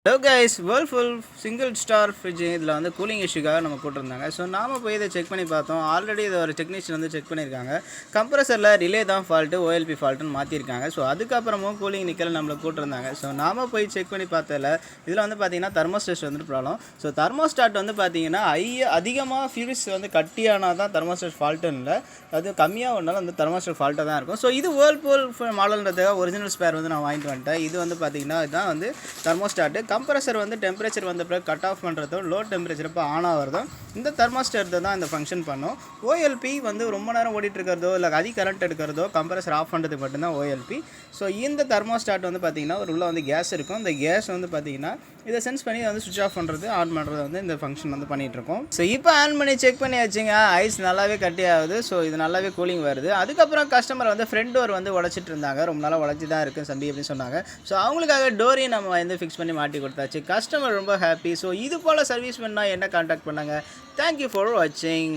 Hello guys, Whirlpool single star fridge இதில் வந்து cooling இஷ்யூக்காக நம்ம போட்டிருந்தாங்க. ஸோ நாம் போய் இதை செக் பண்ணி பார்த்தோம். ஆல்ரெடி இதை ஒரு டெக்னீஷியன் வந்து செக் பண்ணியிருக்காங்க. கம்ப்ரஸரில் ரிலே தான் ஃபால்ட்டு, ஓஎல்பி ஃபால்ட்டுன்னு மாற்றிருக்காங்க. ஸோ அதுக்கப்புறமும் கூலிங் நிற்கல நம்மளை போட்டிருந்தாங்க. ஸோ நாம் போய் செக் பண்ணி பார்த்ததில் இதில் வந்து பார்த்திங்கன்னா தெர்மோஸ்டாட் வந்துட்டு ப்ராப்ளம். ஸோ தெர்மோஸ்டாட் வந்து பார்த்திங்கன்னா அதிகமாக ஃபியூஸ் வந்து கட்டியானால் தான் தெர்மோஸ்டாட் ஃபால்ட்டுன்னு இல்லை, அது கம்மியாக ஒன்றாலும் அந்த தெர்மோஸ்டாட் ஃபால்ட்டாக தான் இருக்கும். ஸோ இது வேர்ல்பூல் மாடல்ன்றதுக்காக ஒரிஜினல் ஸ்பேர் வந்து நான் வாங்கிட்டு வந்துட்டேன். இது வந்து பார்த்திங்கன்னா இதுதான் வந்து தெர்மோஸ்டாட்டு. கம்ப்ரஸர் வந்து டெம்பரேச்சர் வந்த பிறகு கட் ஆஃப் பண்ணுறதோ லோ டெம்பரேச்சர் இப்போ ஆன் ஆகிறதோ இந்த தெர்மோஸ்டாட் தான் இந்த ஃபங்க்ஷன் பண்ணும். ஓஎல்பி வந்து ரொம்ப நேரம் ஓடிட்டு இருக்கிறதோ இல்லை அதிக கரண்ட் எடுக்கிறதோ கம்ப்ரஸர் ஆஃப் பண்ணுறதுக்கு மட்டும்தான் ஓஎல்பி. ஸோ இந்த தெர்மோஸ்டாட் வந்து பார்த்திங்கன்னா ஒரு உள்ளே வந்து கேஸ் இருக்கும். இந்த கேஸ் வந்து பார்த்திங்கன்னா இதை சென்ஸ் பண்ணி வந்து சுவிட்ச் ஆஃப் பண்ணுறது ஆன் பண்ணுறது வந்து இந்த ஃபங்க்ஷன் வந்து பண்ணிகிட்ருக்கோம். ஸோ இப்போ ஆன் பண்ணி செக் பண்ணி வச்சுங்க, ஐஸ் நல்லாவே கட்டி ஆகுது. ஸோ இது நல்லாவே கூலிங் வருது. அதுக்கப்புறம் கஸ்டமர் வந்து ஃப்ரண்ட் டோர் வந்து உடச்சிட்டு இருந்தாங்க. ரொம்ப நாளாக உடச்சி தான் இருக்குது சம்பி அப்படின்னு சொன்னாங்க. ஸோ அவங்களுக்காக டோரையும் நம்ம வந்து ஃபிக்ஸ் பண்ணி மாட்டி கொடுத்தாச்சு. கஸ்டமர் ரொம்ப ஹாப்பி. ஸோ இது போல் சர்வீஸ் பண்ணால் என்ன கான்டாக்ட் பண்ணாங்க. தேங்க்யூ ஃபார் வாட்சிங்.